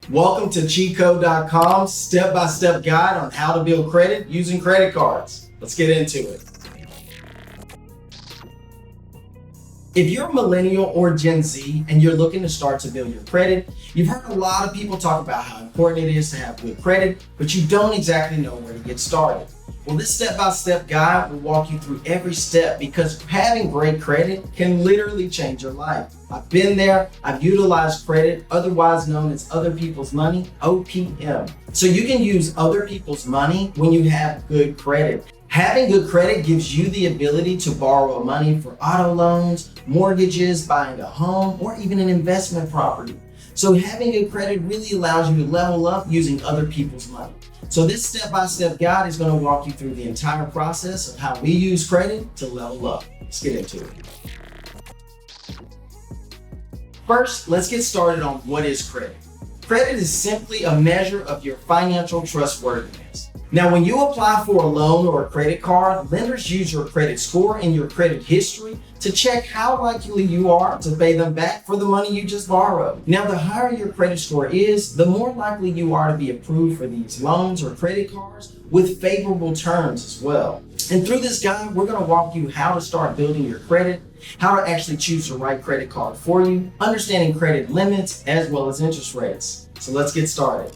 Welcome to cheatcode.com's step-by-step guide on how to build credit using credit cards. Let's get into it. If you're a millennial or Gen Z and you're looking to start to build your credit, you've heard a lot of people talk about how important it is to have good credit, but you don't exactly know where to get started. Well, this step-by-step guide will walk you through every step because having great credit can literally change your life. I've been there. I've utilized credit, otherwise known as other people's money, OPM. So you can use other people's money when you have good credit. Having good credit gives you the ability to borrow money for auto loans, mortgages, buying a home, or even an investment property. So having good credit really allows you to level up using other people's money. So this step-by-step guide is going to walk you through the entire process of how we use credit to level up. Let's get into it. First, let's get started on what is credit. Credit is simply a measure of your financial trustworthiness. Now, when you apply for a loan or a credit card, lenders use your credit score and your credit history to check how likely you are to pay them back for the money you just borrowed. Now, the higher your credit score is, the more likely you are to be approved for these loans or credit cards with favorable terms as well. And through this guide, we're going to walk you how to start building your credit, how to actually choose the right credit card for you, understanding credit limits as well as interest rates. So let's get started.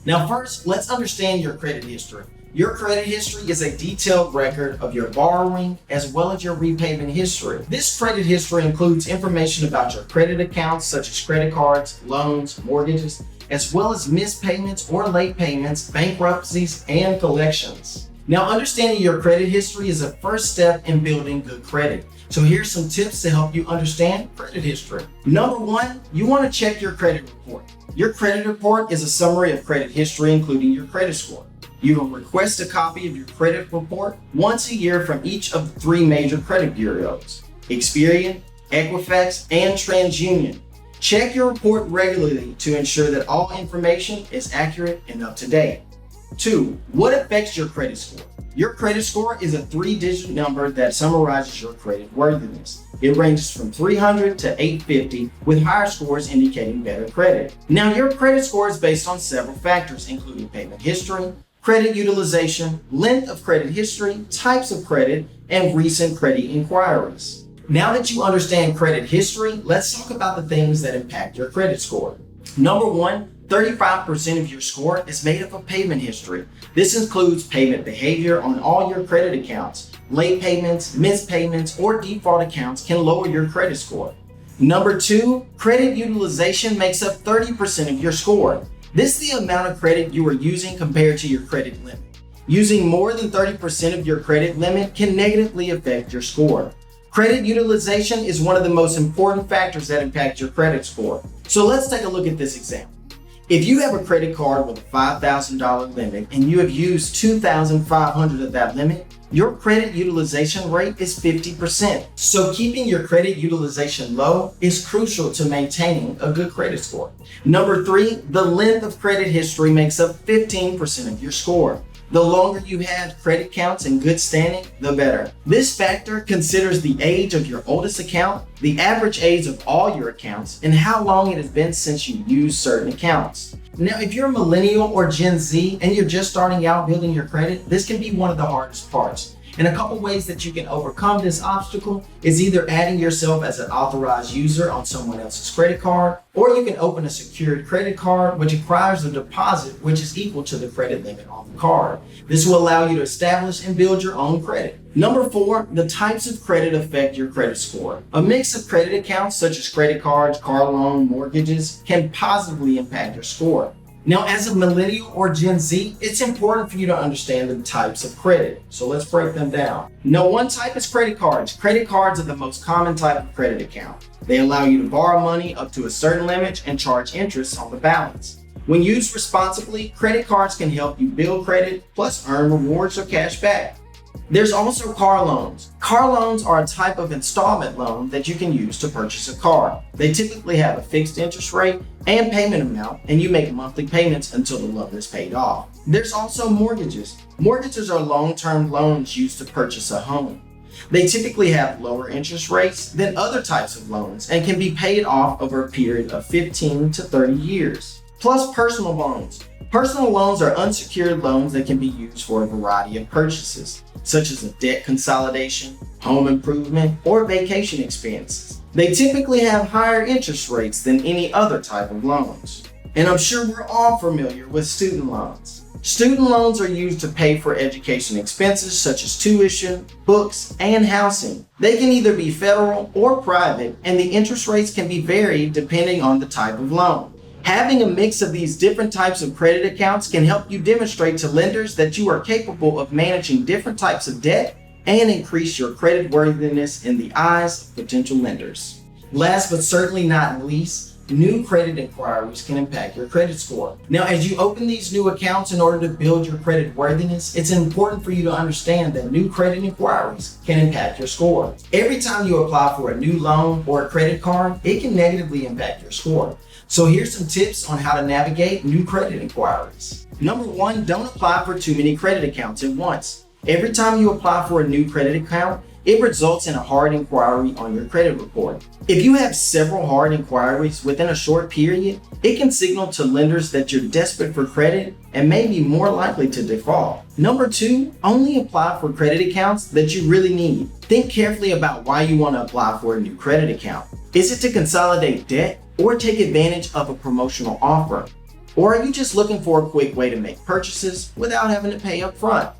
Now first, let's understand your credit history. Your credit history is a detailed record of your borrowing as well as your repayment history. This credit history includes information about your credit accounts such as credit cards, loans, mortgages, as well as missed payments or late payments, bankruptcies, and collections. Now, understanding your credit history is a first step in building good credit. So here's some tips to help you understand credit history. Number one, you want to check your credit report. Your credit report is a summary of credit history, including your credit score. You will request a copy of your credit report once a year from each of the three major credit bureaus: Experian, Equifax, and TransUnion. Check your report regularly to ensure that all information is accurate and up to date. 2. What affects your credit score? Your credit score is a 3-digit number that summarizes your credit worthiness. It ranges from 300 to 850, with higher scores indicating better credit. Now, your credit score is based on several factors, including payment history, credit utilization, length of credit history, types of credit, and recent credit inquiries. Now that you understand credit history, let's talk about the things that impact your credit score. Number one, 35% of your score is made up of payment history. This includes payment behavior on all your credit accounts. Late payments, missed payments, or default accounts can lower your credit score. Number two, credit utilization makes up 30% of your score. This is the amount of credit you are using compared to your credit limit. Using more than 30% of your credit limit can negatively affect your score. Credit utilization is one of the most important factors that impact your credit score. So let's take a look at this example. If you have a credit card with a $5,000 limit and you have used $2,500 of that limit, your credit utilization rate is 50%. So keeping your credit utilization low is crucial to maintaining a good credit score. Number three, the length of credit history makes up 15% of your score. The longer you have credit counts in good standing, the better. This factor considers the age of your oldest account, the average age of all your accounts, and how long it has been since you used certain accounts. Now, if you're a millennial or Gen Z and you're just starting out building your credit, this can be one of the hardest parts. And a couple ways that you can overcome this obstacle is either adding yourself as an authorized user on someone else's credit card, or you can open a secured credit card, which requires a deposit which is equal to the credit limit on the card. This will allow you to establish and build your own credit. Number four, the types of credit affect your credit score. A mix of credit accounts such as credit cards, car loan, mortgages can positively impact your score. Now, as a millennial or Gen Z, it's important for you to understand the types of credit. So let's break them down. Now, one type is credit cards. Credit cards are the most common type of credit account. They allow you to borrow money up to a certain limit and charge interest on the balance. When used responsibly, credit cards can help you build credit, plus earn rewards or cash back. There's also car loans. Car loans are a type of installment loan that you can use to purchase a car. They typically have a fixed interest rate and payment amount, and you make monthly payments until the loan is paid off. There's also mortgages. Mortgages are long-term loans used to purchase a home. They typically have lower interest rates than other types of loans and can be paid off over a period of 15 to 30 years. Plus personal loans. Personal loans are unsecured loans that can be used for a variety of purchases, such as a debt consolidation, home improvement, or vacation expenses. They typically have higher interest rates than any other type of loans. And I'm sure we're all familiar with student loans. Student loans are used to pay for education expenses such as tuition, books, and housing. They can either be federal or private, and the interest rates can be varied depending on the type of loan. Having a mix of these different types of credit accounts can help you demonstrate to lenders that you are capable of managing different types of debt and increase your credit worthiness in the eyes of potential lenders. Last but certainly not least, new credit inquiries can impact your credit score. Now, as you open these new accounts in order to build your credit worthiness, it's important for you to understand that new credit inquiries can impact your score. Every time you apply for a new loan or a credit card, it can negatively impact your score. So here's some tips on how to navigate new credit inquiries. Number one, don't apply for too many credit accounts at once. Every time you apply for a new credit account, it results in a hard inquiry on your credit report. If you have several hard inquiries within a short period, it can signal to lenders that you're desperate for credit and may be more likely to default. Number two, only apply for credit accounts that you really need. Think carefully about why you want to apply for a new credit account. Is it to consolidate debt or take advantage of a promotional offer? Or are you just looking for a quick way to make purchases without having to pay up front?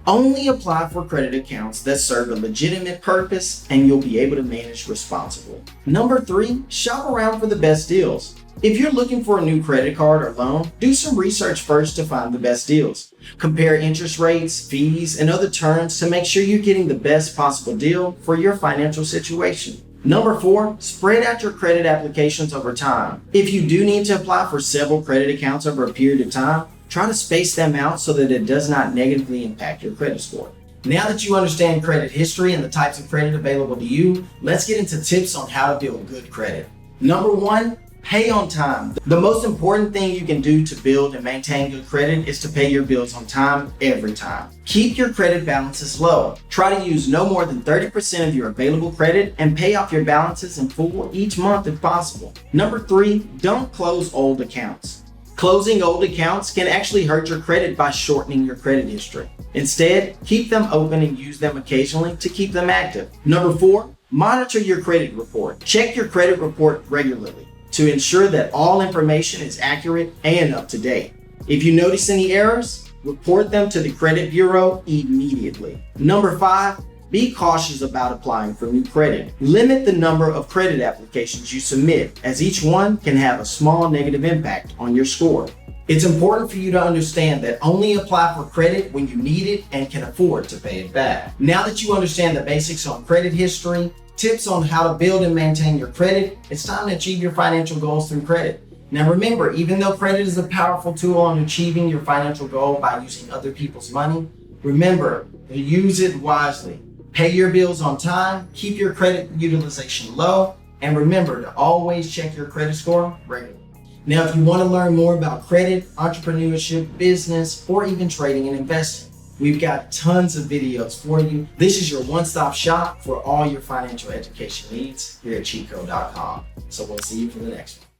Only apply for credit accounts that serve a legitimate purpose and you'll be able to manage responsibly. Number three, shop around for the best deals. If you're looking for a new credit card or loan, do some research first to find the best deals. Compare interest rates, fees, and other terms to make sure you're getting the best possible deal for your financial situation. Number four, spread out your credit applications over time. If you do need to apply for several credit accounts over a period of time, try to space them out so that it does not negatively impact your credit score. Now that you understand credit history and the types of credit available to you, let's get into tips on how to build good credit. Number one, pay on time. The most important thing you can do to build and maintain good credit is to pay your bills on time every time. Keep your credit balances low. Try to use no more than 30% of your available credit and pay off your balances in full each month if possible. Number three, don't close old accounts. Closing old accounts can actually hurt your credit by shortening your credit history. Instead, keep them open and use them occasionally to keep them active. Number four, monitor your credit report. Check your credit report regularly to ensure that all information is accurate and up to date. If you notice any errors, report them to the credit bureau immediately. Number five, be cautious about applying for new credit. Limit the number of credit applications you submit, as each one can have a small negative impact on your score. It's important for you to understand that only apply for credit when you need it and can afford to pay it back. Now that you understand the basics on credit history, tips on how to build and maintain your credit, it's time to achieve your financial goals through credit. Now remember, even though credit is a powerful tool on achieving your financial goal by using other people's money, remember to use it wisely. Pay your bills on time, keep your credit utilization low, and remember to always check your credit score regularly. Now, if you want to learn more about credit, entrepreneurship, business, or even trading and investing, we've got tons of videos for you. This is your one-stop shop for all your financial education needs here at cheatcode.com. So we'll see you for the next one.